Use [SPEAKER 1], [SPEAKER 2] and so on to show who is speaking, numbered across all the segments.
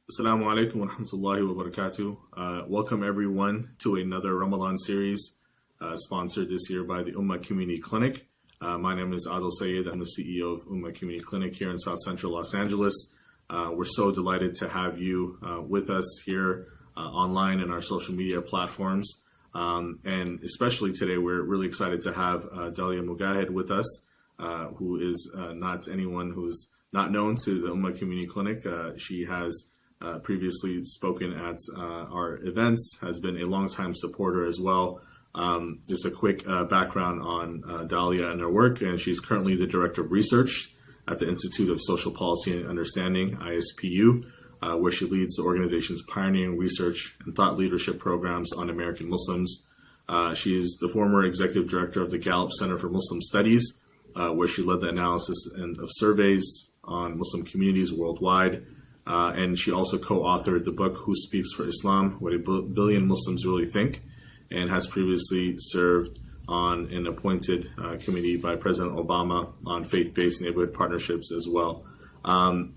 [SPEAKER 1] Assalamu alaikum wa rahmatullahi wa barakatuh. Welcome everyone to another Ramadan series sponsored this year by the Ummah Community Clinic. My name is Adil Sayed. I'm the CEO of Ummah Community Clinic here in South Central Los Angeles. We're so delighted to have you with us here online in our social media platforms. And especially today, we're really excited to have Dalia Mogahed with us, who is not anyone who's not known to the Ummah Community Clinic. She has previously spoken at our events, has been a longtime supporter as well. Just a quick background on Dalia and her work, and she's currently the Director of Research at the Institute of Social Policy and Understanding, ISPU, where she leads the organization's pioneering research and thought leadership programs on American Muslims. She is the former Executive Director of the Gallup Center for Muslim Studies, where she led the analysis of surveys on Muslim communities worldwide. And she also co-authored the book, Who Speaks for Islam? What a Billion Muslims Really Think, and has previously served on an appointed committee by President Obama on faith-based neighborhood partnerships as well.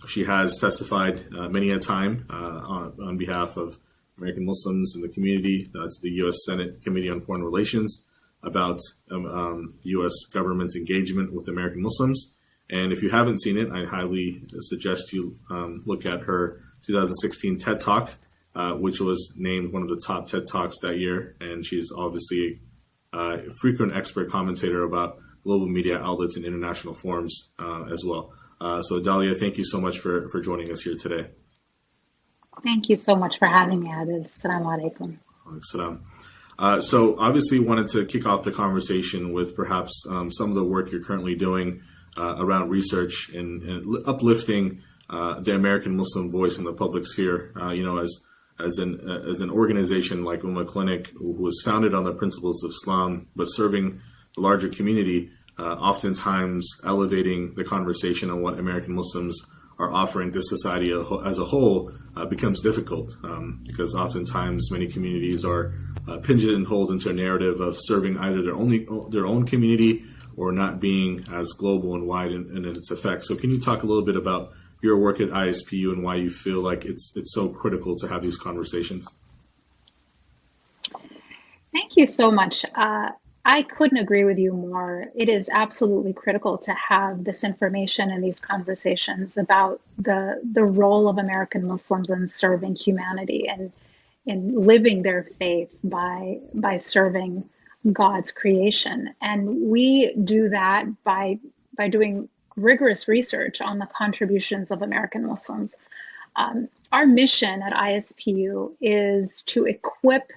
[SPEAKER 1] She has testified many a time on behalf of American Muslims in the community to the U.S. Senate Committee on Foreign Relations about U.S. government's engagement with American Muslims. And if you haven't seen it, I highly suggest you look at her 2016 TED Talk, which was named one of the top TED Talks that year. And she's obviously a frequent expert commentator about global media outlets and international forums as well. So Dalia, thank you so much for joining us here today.
[SPEAKER 2] Thank you so much for having me, Adil. Assalamu alaikum.
[SPEAKER 1] Salam. So obviously wanted to kick off the conversation with perhaps some of the work you're currently doing around research and uplifting the American Muslim voice in the public sphere. As an organization like Ummah Clinic, who was founded on the principles of Islam, but serving the larger community, oftentimes elevating the conversation on what American Muslims are offering to society as a whole becomes difficult because oftentimes many communities are pigeonholed into a narrative of serving either their own community or not being as global and wide in its effect. So can you talk a little bit about your work at ISPU and why you feel like it's so critical to have these conversations?
[SPEAKER 2] Thank you so much. I couldn't agree with you more. It is absolutely critical to have this information and these conversations about the role of American Muslims in serving humanity and in living their faith by serving God's creation. And we do that by doing rigorous research on the contributions of American Muslims. Our mission at ISPU is to equip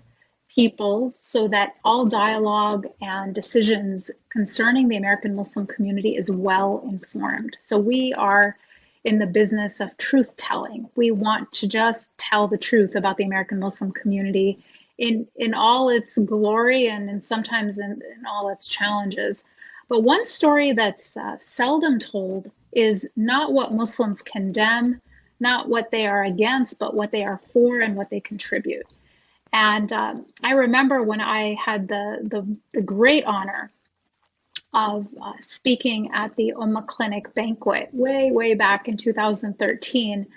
[SPEAKER 2] people so that all dialogue and decisions concerning the American Muslim community is well informed. So we are in the business of truth telling. We want to just tell the truth about the American Muslim community in all its glory and sometimes in all its challenges. But one story that's seldom told is not what Muslims condemn, not what they are against, but what they are for and what they contribute. And I remember when I had the great honor of speaking at the Ummah Clinic banquet way back in 2013.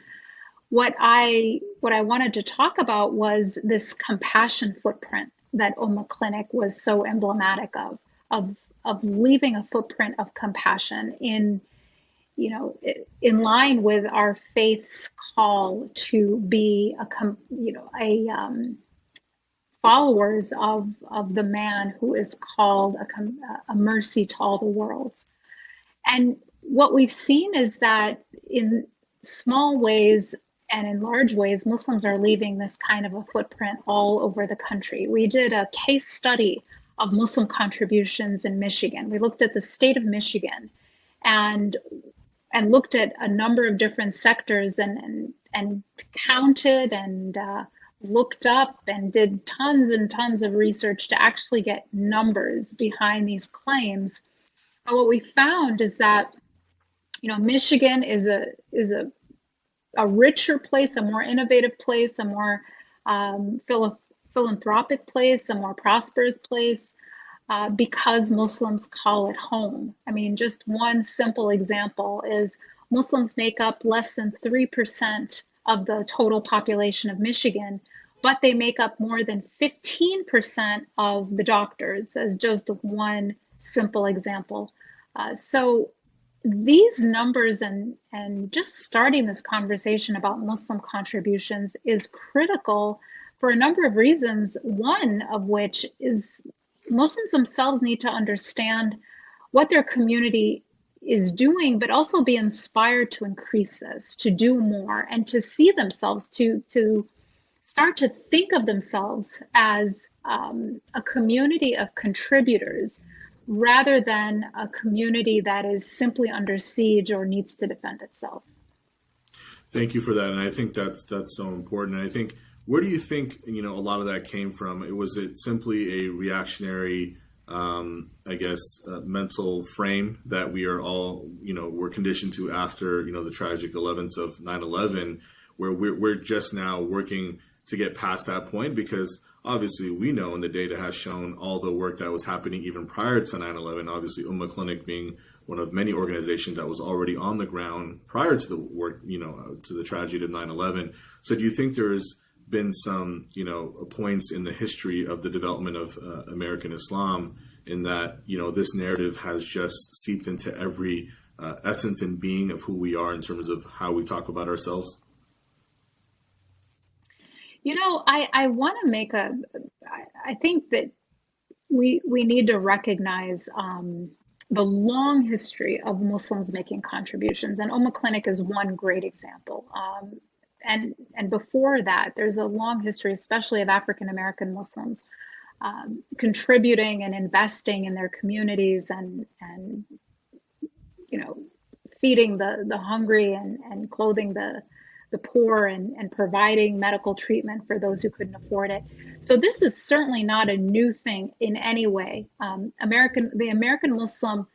[SPEAKER 2] What I wanted to talk about was this compassion footprint that Ummah Clinic was so emblematic of leaving a footprint of compassion in line with our faith's call to be followers of the man who is called a mercy to all the worlds. And what we've seen is that in small ways and in large ways, Muslims are leaving this kind of a footprint all over the country. We did a case study of Muslim contributions in Michigan. We looked at the state of Michigan and looked at a number of different sectors and counted and looked up and did tons and tons of research to actually get numbers behind these claims. And what we found is that, Michigan is a richer place, a more innovative place, a more philanthropic place, a more prosperous place, because Muslims call it home. I mean, just one simple example is Muslims make up less than 3% of the total population of Michigan, but they make up more than 15% of the doctors, as just one simple example. So these numbers and just starting this conversation about Muslim contributions is critical for a number of reasons, one of which is Muslims themselves need to understand what their community is doing, but also be inspired to increase this, to do more, and to see themselves, to start to think of themselves as a community of contributors rather than a community that is simply under siege or needs to defend itself.
[SPEAKER 1] Thank you for that, and I think that's so important. And I think, where do you think a lot of that came from? Was it simply a reactionary, mental frame that we are all we're conditioned to after the tragic 11th of 9/11, where we're just now working to get past that point? Because obviously we know, and the data has shown, all the work that was happening even prior to 9/11, obviously Ummah Clinic being one of many organizations that was already on the ground prior to the work, to the tragedy of 9/11. So do you think there has been some, points in the history of the development of American Islam in that, this narrative has just seeped into every essence and being of who we are in terms of how we talk about ourselves?
[SPEAKER 2] I want to I think that we need to recognize the long history of Muslims making contributions, and Ummah Clinic is one great example. And before that, there's a long history, especially of African American Muslims, contributing and investing in their communities and feeding the hungry and clothing the poor and providing medical treatment for those who couldn't afford it. So this is certainly not a new thing in any way. The American Muslim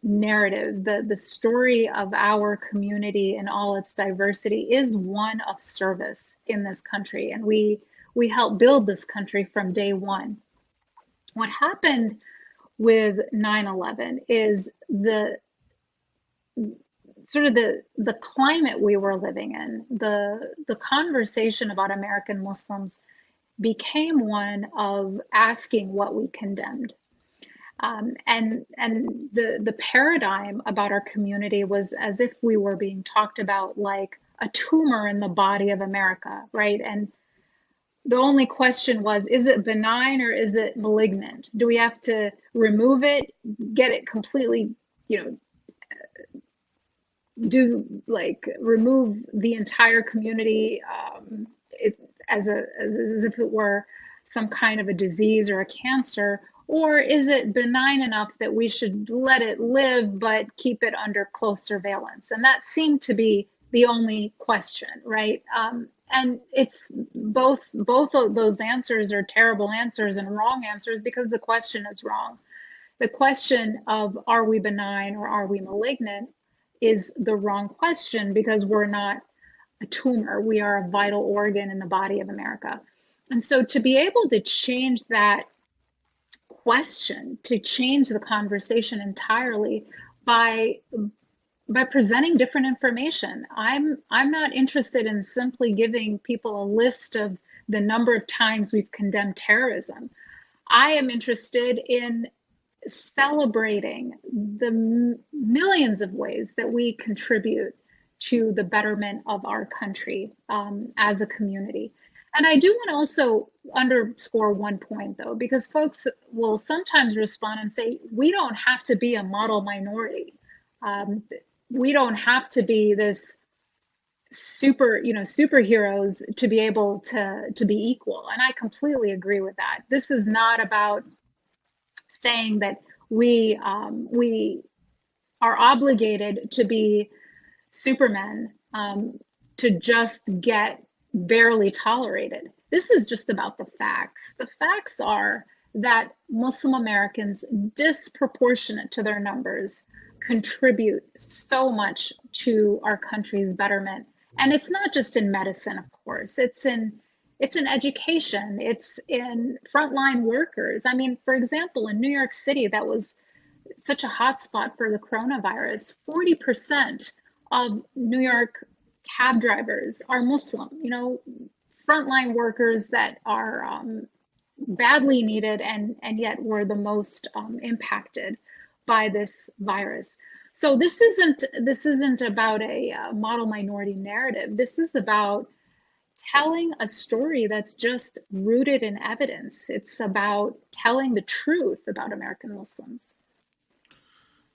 [SPEAKER 2] narrative, the story of our community and all its diversity is one of service in this country. And we helped build this country from day one. What happened with 9/11 is the climate we were living in, the conversation about American Muslims became one of asking what we condemned. And the paradigm about our community was as if we were being talked about like a tumor in the body of America, right? And the only question was, is it benign or is it malignant? Do we have to remove it, get it completely, remove the entire community as if it were some kind of a disease or a cancer? Or is it benign enough that we should let it live but keep it under close surveillance? And that seemed to be the only question, right? And it's both of those answers are terrible answers and wrong answers because the question is wrong. The question of are we benign or are we malignant is the wrong question because we're not a tumor. We are a vital organ in the body of America. And so to be able to change that question, to change the conversation entirely by presenting different information. I'm not interested in simply giving people a list of the number of times we've condemned terrorism. I am interested in celebrating the millions of ways that we contribute to the betterment of our country as a community. And I do want to also underscore one point, though, because folks will sometimes respond and say, we don't have to be a model minority. We don't have to be this superheroes to be able to be equal. And I completely agree with that. This is not about saying that we are obligated to be supermen to just get barely tolerated. This is just about the facts. The facts are that Muslim Americans, disproportionate to their numbers, contribute so much to our country's betterment. And it's not just in medicine, of course. It's in education. It's in frontline workers. I mean, for example, in New York City, that was such a hotspot for the coronavirus. 40% of New York cab drivers are Muslim, frontline workers that are badly needed and yet were the most impacted by this virus. So this isn't about a model minority narrative. This is about telling a story that's just rooted in evidence. It's about telling the truth about American Muslims.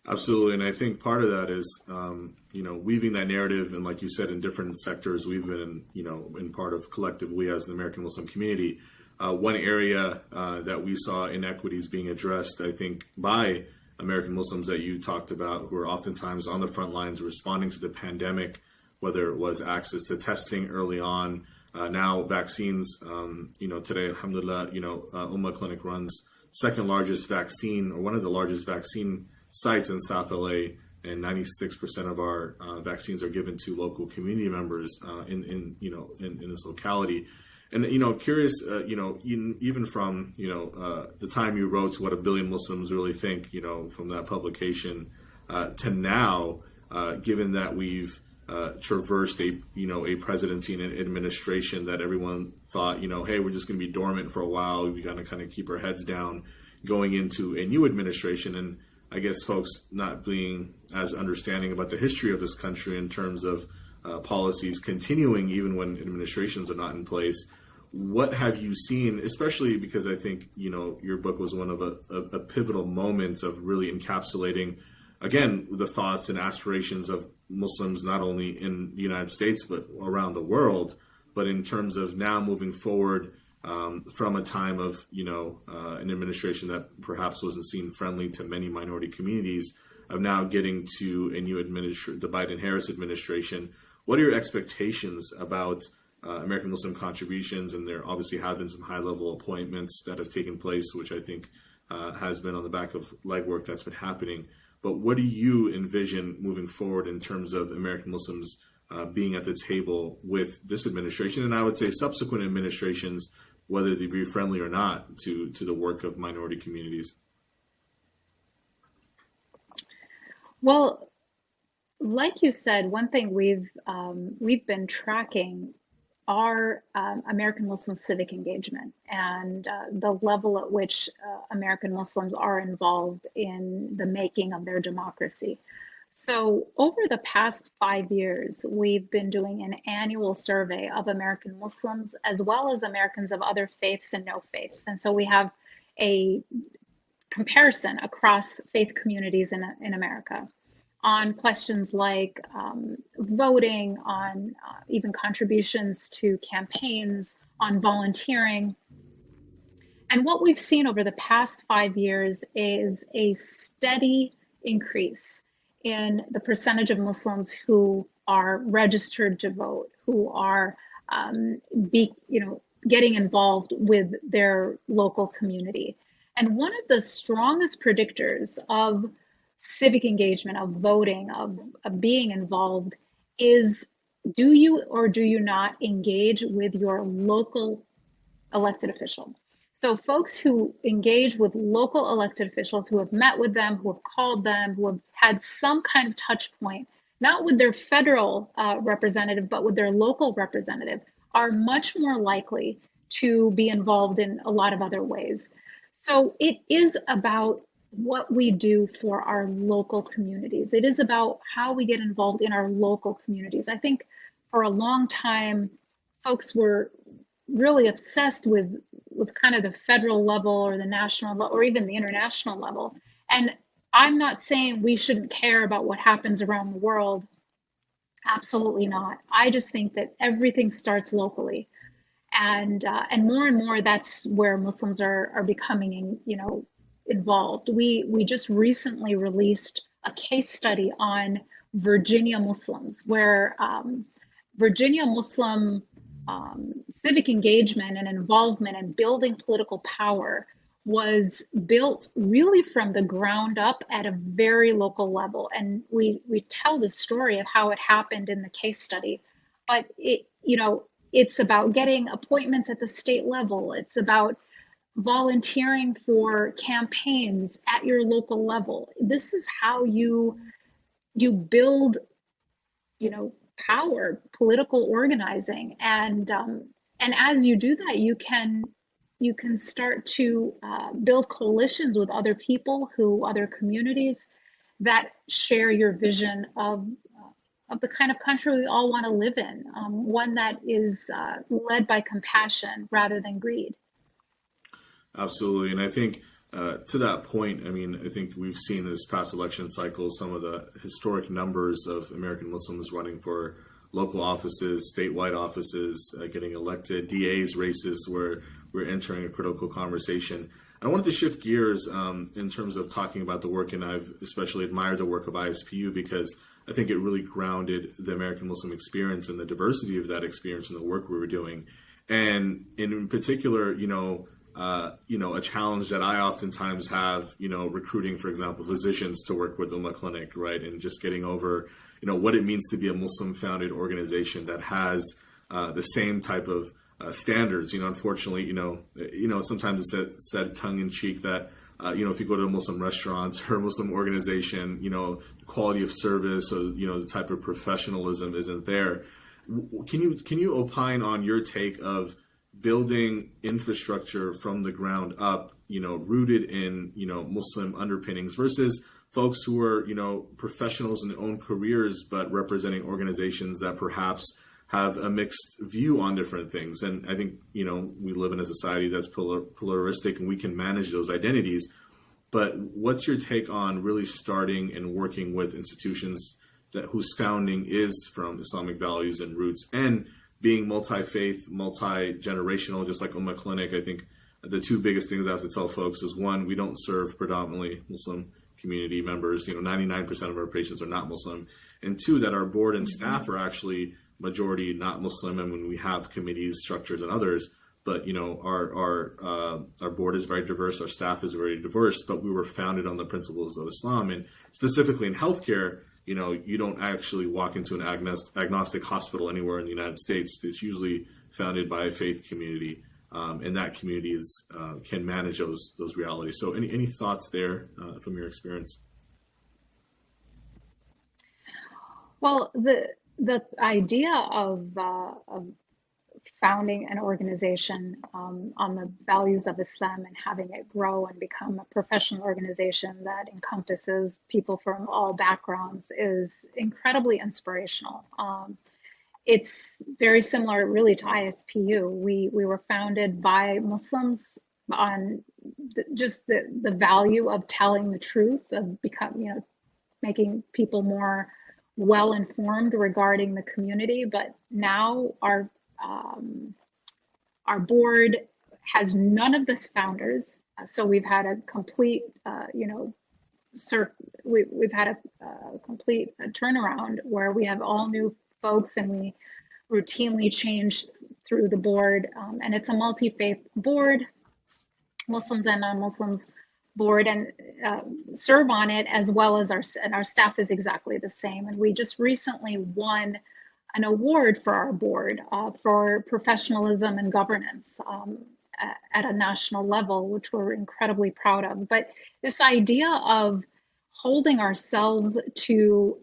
[SPEAKER 1] Absolutely, and I think part of that is, weaving that narrative, and like you said, in different sectors, we've been, in part of collective we as the American Muslim community. One area that we saw inequities being addressed, I think, by American Muslims that you talked about, who are oftentimes on the front lines responding to the pandemic, whether it was access to testing early on, now vaccines. Today, alhamdulillah, Ummah Clinic runs second largest vaccine, or one of the largest vaccine sites in South LA, and 96% of our vaccines are given to local community members in this locality. And curious, even from the time you wrote to What a Billion Muslims Really Think, from that publication to now, given that we've traversed a presidency and an administration that everyone thought, hey, we're just going to be dormant for a while. We got to kind of keep our heads down going into a new administration. And I guess folks not being as understanding about the history of this country in terms of policies continuing even when administrations are not in place. What have you seen, especially because I think, your book was one of a pivotal moments of really encapsulating, again, the thoughts and aspirations of Muslims, not only in the United States, but around the world, but in terms of now moving forward from a time of, an administration that perhaps wasn't seen friendly to many minority communities, of now getting to a new the Biden-Harris administration. What are your expectations about American Muslim contributions? And there obviously have been some high-level appointments that have taken place, which I think has been on the back of legwork that's been happening. But what do you envision moving forward in terms of American Muslims being at the table with this administration, and I would say subsequent administrations, whether they be friendly or not to the work of minority communities?
[SPEAKER 2] Well, like you said, one thing we've been tracking are American Muslim civic engagement and the level at which American Muslims are involved in the making of their democracy. So over the past 5 years, we've been doing an annual survey of American Muslims as well as Americans of other faiths and no faiths. And so we have a comparison across faith communities in America on questions like voting, on even contributions to campaigns, on volunteering. And what we've seen over the past 5 years is a steady increase in the percentage of Muslims who are registered to vote, who are getting involved with their local community. And one of the strongest predictors of civic engagement, of voting, of being involved is, do you or do you not engage with your local elected official? So folks who engage with local elected officials, who have met with them, who have called them, who have had some kind of touch point, not with their federal representative, but with their local representative, are much more likely to be involved in a lot of other ways. So it is about what we do for our local communities. It is about how we get involved in our local communities. I think for a long time, folks were really obsessed with kind of the federal level or the national level or even the international level. And I'm not saying we shouldn't care about what happens around the world. Absolutely not. I just think that everything starts locally. And more, that's where Muslims are becoming, involved. We just recently released a case study on Virginia Muslims, where Virginia Muslim civic engagement and involvement and building political power was built really from the ground up at a very local level. And we tell the story of how it happened in the case study, but it's about getting appointments at the state level. It's about volunteering for campaigns at your local level. This is how you build, power, political organizing, and as you do that, you can start to build coalitions with other people other communities that share your vision of the kind of country we all want to live in, one that is led by compassion rather than greed.
[SPEAKER 1] Absolutely. And I think to that point, I mean, I think we've seen this past election cycle, some of the historic numbers of American Muslims running for local offices, statewide offices, getting elected, DA's races where we're entering a critical conversation. I wanted to shift gears in terms of talking about the work, and I've especially admired the work of ISPU because I think it really grounded the American Muslim experience and the diversity of that experience in the work we were doing. And in particular, a challenge that I oftentimes have, recruiting, for example, physicians to work with Ummah Clinic, right? And just getting over, what it means to be a Muslim-founded organization that has the same type of standards. Unfortunately, sometimes it's said tongue-in-cheek that, if you go to a Muslim restaurant or a Muslim organization, the quality of service or, the type of professionalism isn't there. Can you opine on your take of building infrastructure from the ground up, rooted in, Muslim underpinnings versus folks who are, professionals in their own careers, but representing organizations that perhaps have a mixed view on different things. And I think, we live in a society that's pluralistic and we can manage those identities. But what's your take on really starting and working with institutions whose founding is from Islamic values and roots, and being multi-faith, multi-generational, just like Ummah Clinic? I think the two biggest things I have to tell folks is, one, we don't serve predominantly Muslim community members. 99% of our patients are not Muslim. And two, that our board and staff are actually majority not Muslim. And when we have committees, structures, and others, but our board is very diverse, our staff is very diverse, but we were founded on the principles of Islam. And specifically in healthcare, you don't actually walk into an agnostic hospital anywhere in the United States. It's usually founded by a faith community, and that community can manage those realities. So, any thoughts there from your experience?
[SPEAKER 2] Well, the idea of founding an organization on the values of Islam and having it grow and become a professional organization that encompasses people from all backgrounds is incredibly inspirational. It's very similar really to ISPU. We were founded by Muslims on just the value of telling the truth, of making people more well-informed regarding the community. But now our board has none of the founders, so we've had a complete, we've had a complete turnaround where we have all new folks, and we routinely change through the board, and it's a multi-faith board, Muslims and non-Muslims board, and serve on it, as well as our staff is exactly the same. And we just recently won an award for our board for professionalism and governance at a national level, which we're incredibly proud of. But this idea of holding ourselves to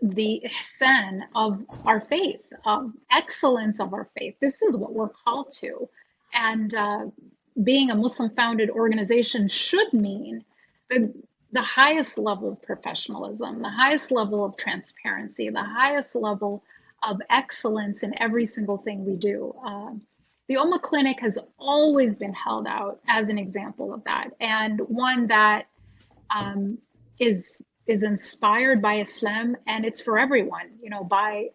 [SPEAKER 2] the ihsan of our faith, of excellence of our faith, this is what we're called to. And being a Muslim-founded organization should mean the highest level of professionalism, the highest level of transparency, the highest level of excellence in every single thing we do. The Ummah Clinic has always been held out as an example of that, and one that is inspired by Islam, and it's for everyone, by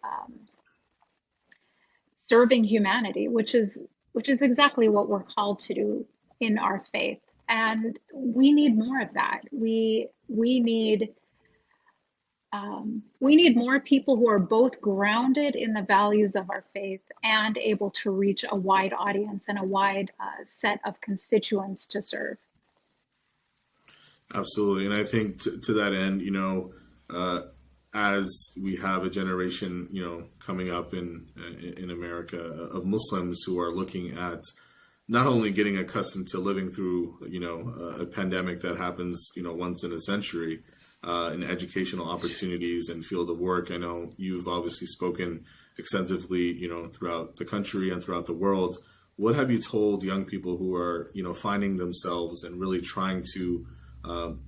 [SPEAKER 2] serving humanity, which is exactly what we're called to do in our faith. And we need more of that. We need more people who are both grounded in the values of our faith and able to reach a wide audience and a wide set of constituents to serve.
[SPEAKER 1] Absolutely. And I think to that end, as we have a generation, coming up in America of Muslims who are looking at not only getting accustomed to living through, a pandemic that happens, once in a century, in educational opportunities and field of work. I know you've obviously spoken extensively, throughout the country and throughout the world. What have you told young people who are, finding themselves and really trying to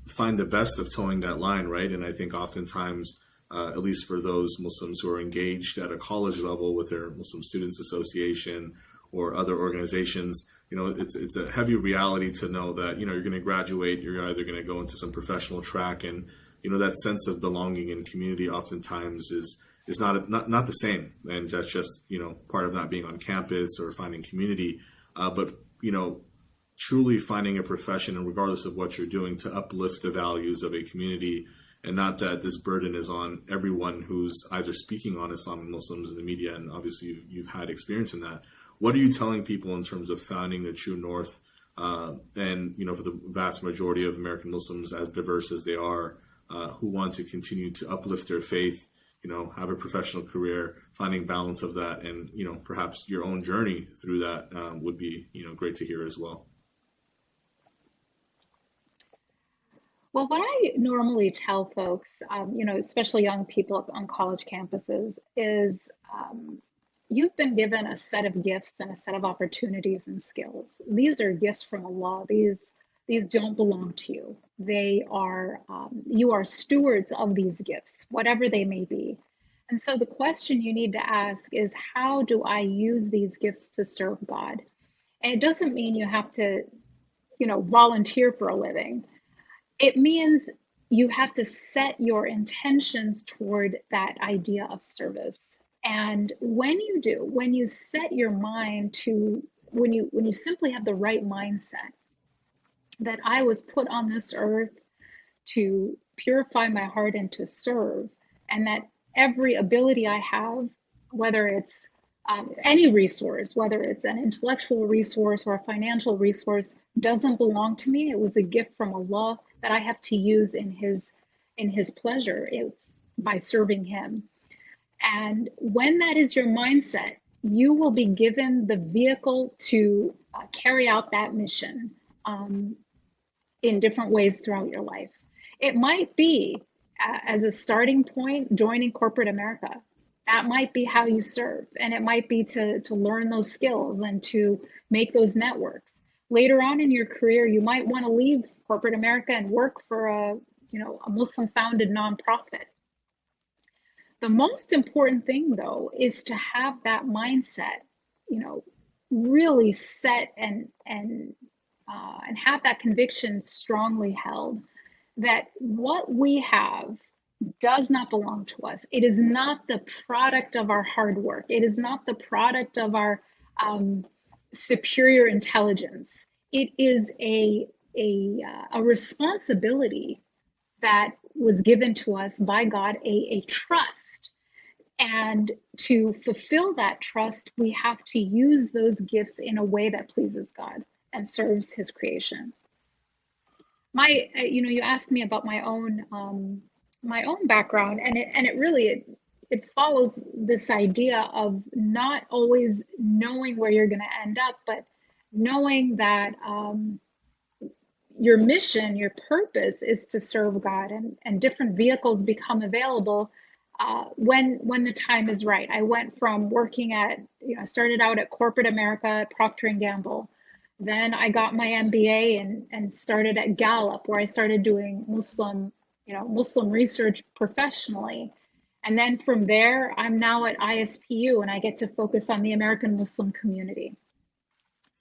[SPEAKER 1] find the best of towing that line, right? And I think oftentimes, at least for those Muslims who are engaged at a college level with their Muslim Students Association or other organizations, it's a heavy reality to know that, you're going to graduate, you're either going to go into some professional track, and, that sense of belonging and community oftentimes is not the same. And that's just, part of not being on campus or finding community. But, truly finding a profession, and regardless of what you're doing, to uplift the values of a community, and not that this burden is on everyone who's either speaking on Islam and Muslims in the media. And obviously you've had experience in that. What are you telling people in terms of finding the true north? And, for the vast majority of American Muslims, as diverse as they are, who want to continue to uplift their faith, have a professional career, finding balance of that, and, perhaps your own journey through that would be, great to hear as well.
[SPEAKER 2] Well, what I normally tell folks, especially young people on college campuses, is you've been given a set of gifts and a set of opportunities and skills. These are gifts from Allah. These don't belong to you. They are, you are stewards of these gifts, whatever they may be. And so the question you need to ask is, how do I use these gifts to serve God? And it doesn't mean you have to, volunteer for a living. It means you have to set your intentions toward that idea of service. And when you do, when you set your mind to, when you simply have the right mindset that I was put on this earth to purify my heart and to serve, and that every ability I have, whether it's any resource, whether it's an intellectual resource or a financial resource, doesn't belong to me. It was a gift from Allah that I have to use in His pleasure. It's by serving Him. And when that is your mindset, you will be given the vehicle to carry out that mission in different ways throughout your life. It might be, as a starting point, joining corporate America. That might be how you serve. And it might be to learn those skills and to make those networks. Later on in your career, you might want to leave corporate America and work for a Muslim-founded nonprofit. The most important thing, though, is to have that mindset, really set and have that conviction strongly held that what we have does not belong to us. It is not the product of our hard work. It is not the product of our superior intelligence. It is a responsibility that was given to us by God, a trust. And to fulfill that trust, we have to use those gifts in a way that pleases God and serves His creation. You asked me about my own background, and it really follows this idea of not always knowing where you're going to end up, but knowing that your mission, your purpose is to serve God, and different vehicles become available when the time is right. I went from working at, started out at corporate America at Procter & Gamble. Then I got my MBA and started at Gallup, where I started doing Muslim research professionally. And then from there, I'm now at ISPU, and I get to focus on the American Muslim community.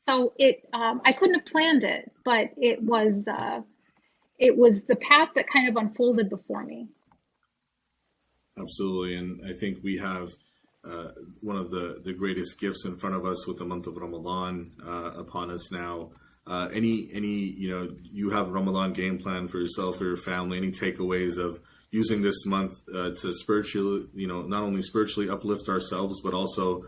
[SPEAKER 2] So I couldn't have planned it, but it was the path that kind of unfolded before me.
[SPEAKER 1] Absolutely. And I think we have one of the greatest gifts in front of us with the month of Ramadan upon us now. You have a Ramadan game plan for yourself or your family, any takeaways of using this month to spiritually, not only spiritually uplift ourselves, but also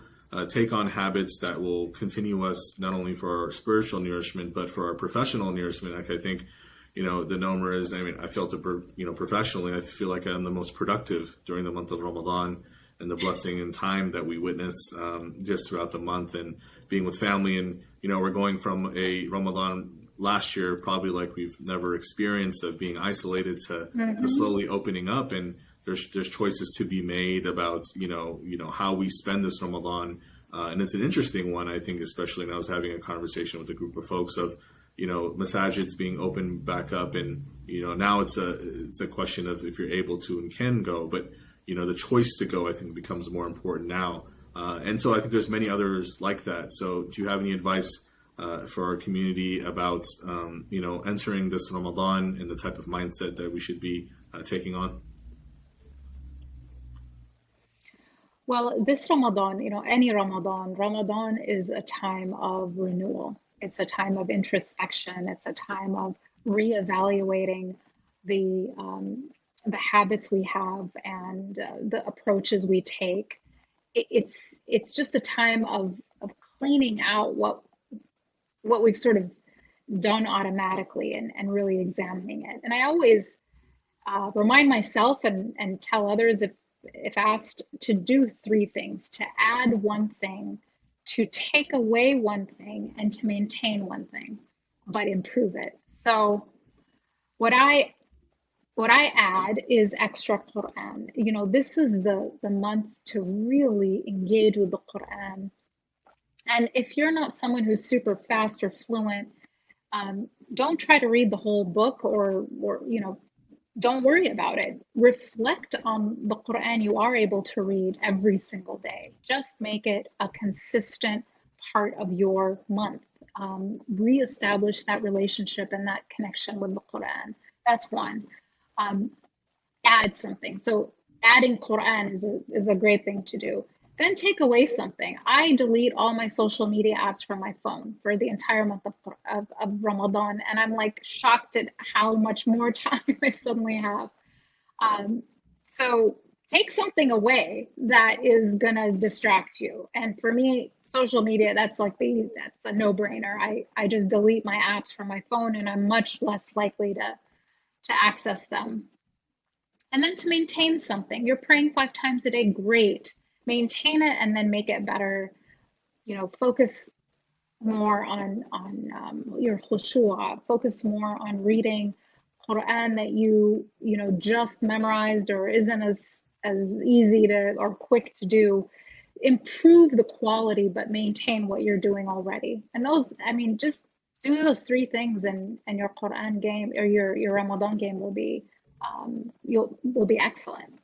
[SPEAKER 1] take on habits that will continue us not only for our spiritual nourishment, but for our professional nourishment. Like I think, the number is, I felt it, professionally, I feel like I'm the most productive during the month of Ramadan, and the blessing and time that we witness just throughout the month, and being with family. And, we're going from a Ramadan last year, probably like we've never experienced, of being isolated to slowly opening up. And there's choices to be made about, how we spend this Ramadan. And it's an interesting one, I think, especially when I was having a conversation with a group of folks of, masajids being open back up. And, now it's a question of if you're able to and can go. But, the choice to go, I think, becomes more important now. And so I think there's many others like that. So do you have any advice for our community about, entering this Ramadan and the type of mindset that we should be taking on?
[SPEAKER 2] Well, this Ramadan, any Ramadan is a time of renewal. It's a time of introspection. It's a time of reevaluating the habits we have and the approaches we take. It's just a time of cleaning out what we've sort of done automatically and really examining it. And I always remind myself and tell others if asked to do three things: to add one thing, to take away one thing, and to maintain one thing, but improve it. So what I add is extra Quran. This is the month to really engage with the Quran. And if you're not someone who's super fast or fluent, don't try to read the whole book or don't worry about it. Reflect on the Quran you are able to read every single day. Just make it a consistent part of your month. Reestablish that relationship and that connection with the Quran. That's one. Add something. So adding Quran is a great thing to do. Then take away something. I delete all my social media apps from my phone for the entire month of Ramadan, and I'm like shocked at how much more time I suddenly have. So take something away that is gonna distract you. And for me, social media, that's a no-brainer. I just delete my apps from my phone, and I'm much less likely to access them. And then to maintain something. You're praying 5 times a day, great. Maintain it and then make it better. Focus more on your khushu'ah. Focus more on reading Quran that you just memorized or isn't as easy to or quick to do. Improve the quality, but maintain what you're doing already. And just do those 3 things, and your Quran game or your Ramadan game will be excellent.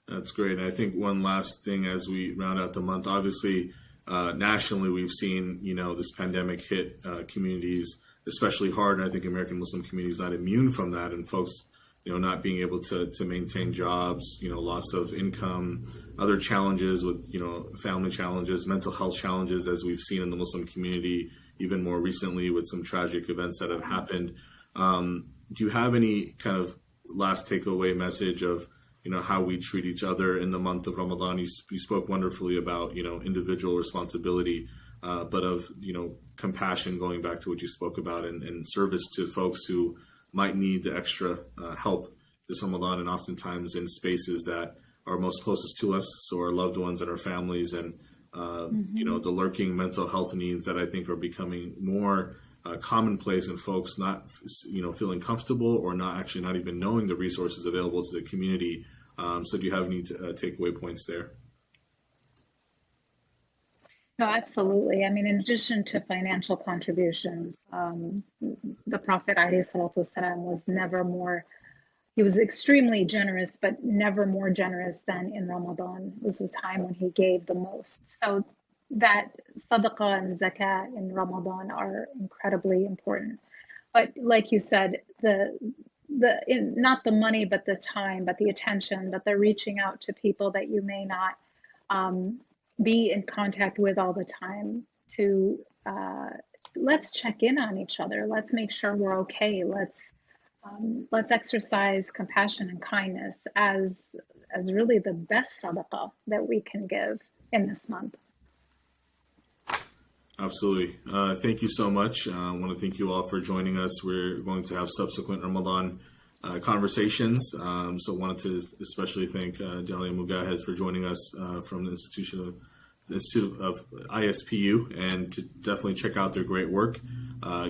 [SPEAKER 1] That's great. And I think one last thing as we round out the month, obviously, nationally, we've seen, this pandemic hit communities especially hard. And I think American Muslim communities not immune from that, and folks, not being able to maintain jobs, loss of income, other challenges with, family challenges, mental health challenges, as we've seen in the Muslim community, even more recently with some tragic events that have happened. Do you have any kind of last takeaway message of, how we treat each other in the month of Ramadan? You spoke wonderfully about, individual responsibility, but of, compassion, going back to what you spoke about, and service to folks who might need the extra help this Ramadan, and oftentimes in spaces that are most closest to us, so our loved ones and our families, and, the lurking mental health needs that I think are becoming more commonplace, and folks not, feeling comfortable or not even knowing the resources available to the community. So do you have any takeaway points there?
[SPEAKER 2] No, absolutely. In addition to financial contributions, the Prophet ﷺ he was extremely generous, but never more generous than in Ramadan. This is time when he gave the most. So that sadaqah and zakat in Ramadan are incredibly important. But like you said, not the money, but the time, but the attention, that they're reaching out to people that you may not be in contact with all the time. To let's check in on each other. Let's make sure we're okay. Let's exercise compassion and kindness as really the best sadaqah that we can give in this month.
[SPEAKER 1] Absolutely. Thank you so much. I want to thank you all for joining us. We're going to have subsequent Ramadan conversations. So wanted to especially thank Dalia Mogahed for joining us from the Institution of Institute of ISPU, and to definitely check out their great work.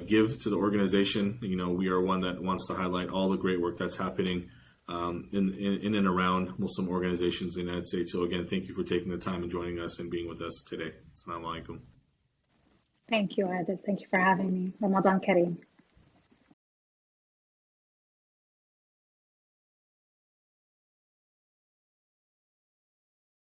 [SPEAKER 1] Give to the organization. We are one that wants to highlight all the great work that's happening in and around Muslim organizations in the United States. So again, thank you for taking the time and joining us and being with us today. Assalamu alaikum.
[SPEAKER 2] Thank you, Adil. Thank you for having me. Ramadan Kareem.